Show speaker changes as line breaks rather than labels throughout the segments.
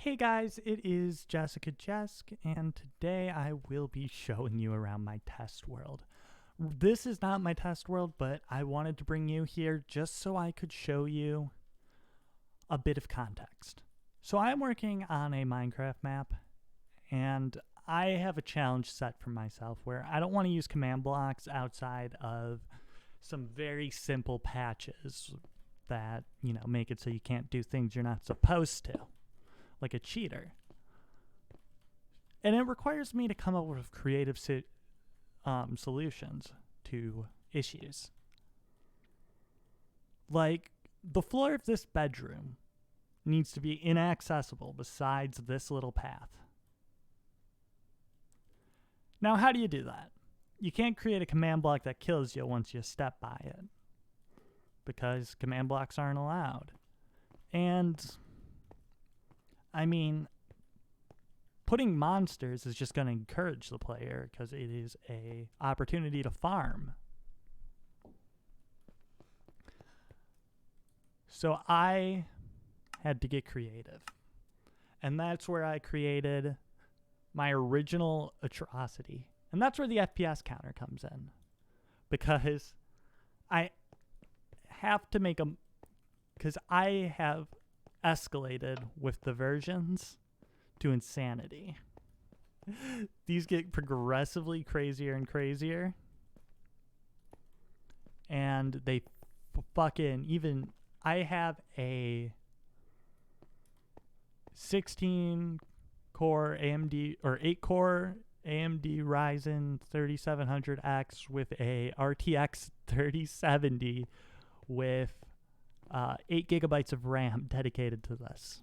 Hey guys, it is Jezc, and today I will be showing you around my test world. This is not my test world, but I wanted to bring you here just so I could show you a bit of context. So I'm working on a Minecraft map, and I have a challenge set for myself where I don't want to use command blocks outside of some very simple patches that, make it so you can't do things you're not supposed to, like a cheater. And it requires me to come up with creative solutions to issues. Like, the floor of this bedroom needs to be inaccessible besides this little path. Now, how do you do that? You can't create a command block that kills you once you step by it, because command blocks aren't allowed. And putting monsters is just going to encourage the player because it is a opportunity to farm. So I had to get creative. And that's where I created my original atrocity. And that's where the FPS counter comes in. Because I have to make because I have escalated with the versions to insanity. These get progressively crazier and crazier. And they fucking I have a 16 core AMD or 8 core AMD Ryzen 3700X with a RTX 3070 with 8 gigabytes of RAM dedicated to this.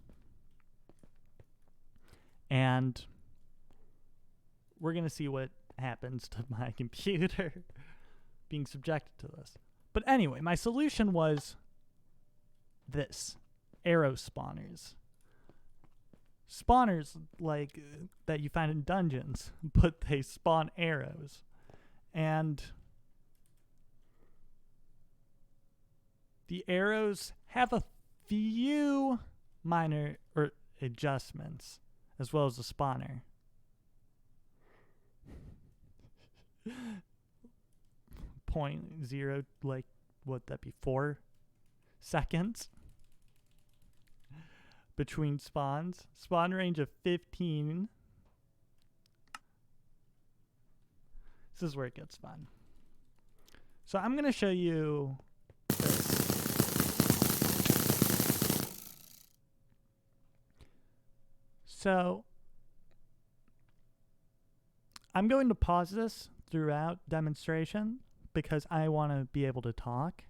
And we're going to see what happens to my computer being subjected to this. But anyway, my solution was this. Arrow spawners. Spawners like that you find in dungeons, but they spawn arrows. And the arrows have a few minor adjustments, as well as the spawner. Point zero, like, what that be, 4 seconds between spawns. Spawn range of 15. This is where it gets fun. So I'm going to show you this. So I'm going to pause this throughout demonstration because I want to be able to talk.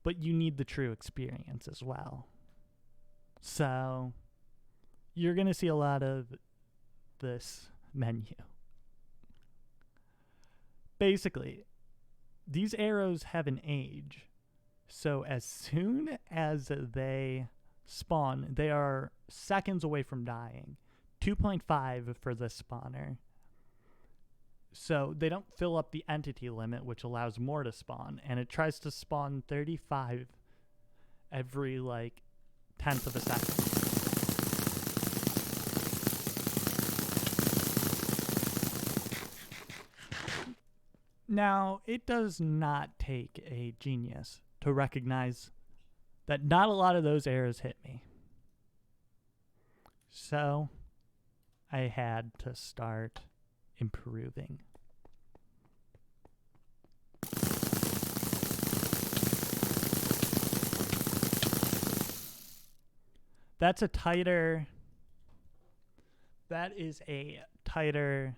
But you need the true experience as well. So you're going to see a lot of this menu. Basically, these arrows have an age. So as soon as they spawn, they are seconds away from dying. 2.5 for this spawner. So they don't fill up the entity limit, which allows more to spawn, and it tries to spawn 35 every 10th of a second. Now, it does not take a genius to recognize that not a lot of those arrows hit me. So I had to start improving. That is a tighter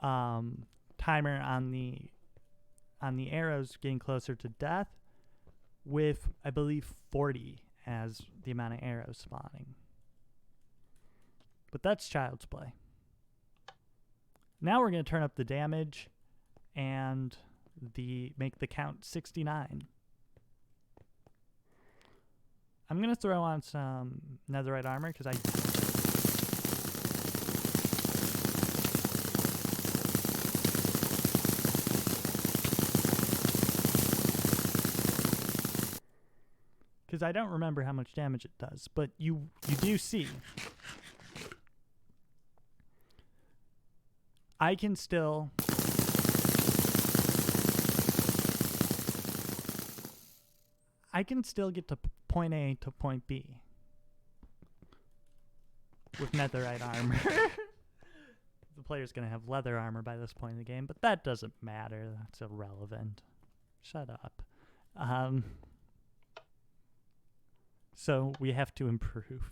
timer on the arrows getting closer to death, with I believe 40 as the amount of arrows spawning. But that's child's play. Now we're going to turn up the damage and make the count 69. I'm going to throw on some netherite armor because because I don't remember how much damage it does, but you do see I can still get to point A to point B with netherite armor. The player's going to have leather armor by this point in the game, but that doesn't matter. That's irrelevant. Shut up. So we have to improve.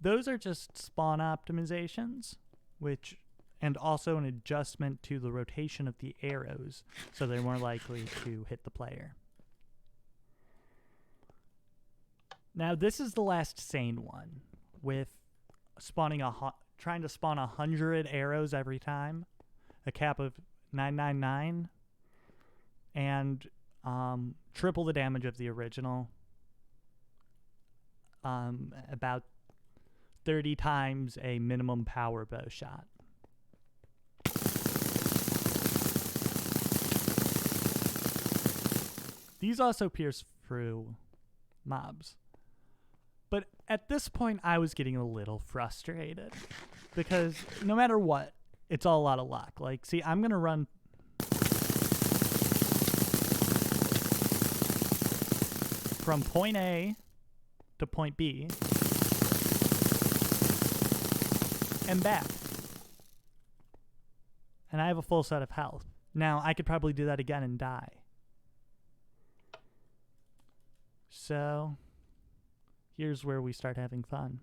Those are just spawn optimizations, and also an adjustment to the rotation of the arrows, so they're more likely to hit the player. Now, this is the last sane one, with trying to spawn 100 arrows every time, a cap of 999, and triple the damage of the original, about 30 times a minimum power bow shot. These also pierce through mobs. But at this point, I was getting a little frustrated because no matter what, it's all a lot of luck. Like, see, I'm going to run from point A to point B and back. And I have a full set of health. Now, I could probably do that again and die. So, here's where we start having fun.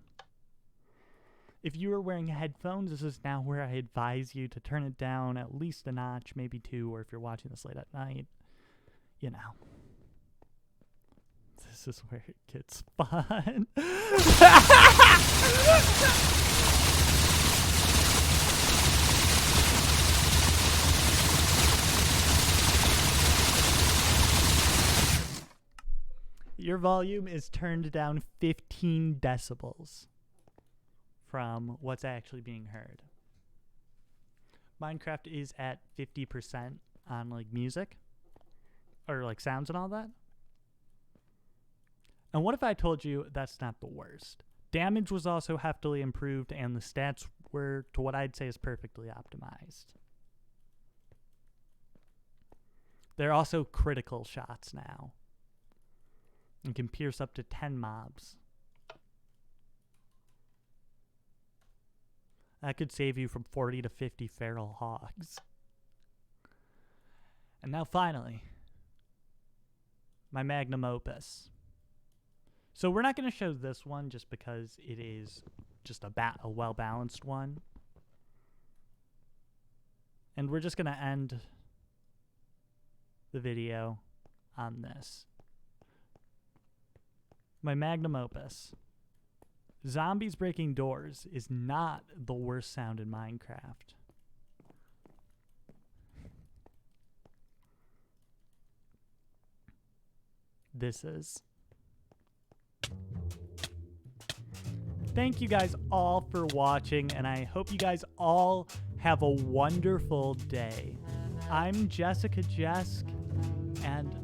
If you are wearing headphones, this is now where I advise you to turn it down at least a notch, maybe two, or if you're watching this late at night, you know. This is where it gets fun. Your volume is turned down 15 decibels from what's actually being heard. Minecraft is at 50% on like music or like sounds and all that. And what if I told you that's not the worst? Damage was also heftily improved and the stats were to what I'd say is perfectly optimized. There are also critical shots now. And can pierce up to 10 mobs. That could save you from 40 to 50 feral hogs. And now finally, my magnum opus. So we're not going to show this one just because it is just a well-balanced one. And we're just going to end the video on this. My magnum opus. Zombies breaking doors is not the worst sound in Minecraft. This is. Thank you guys all for watching, and I hope you guys all have a wonderful day. I'm Jezc, and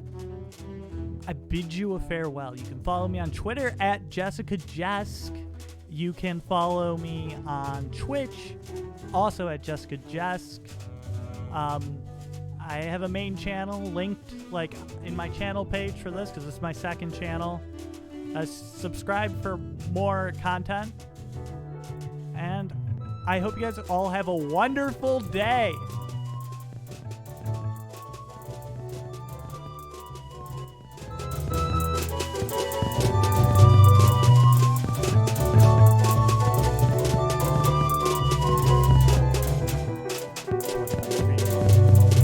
I bid you a farewell. You can follow me on Twitter at Jezc. You can follow me on Twitch, also at Jezc. I have a main channel linked like in my channel page for this because it's my second channel. Subscribe for more content. And I hope you guys all have a wonderful day.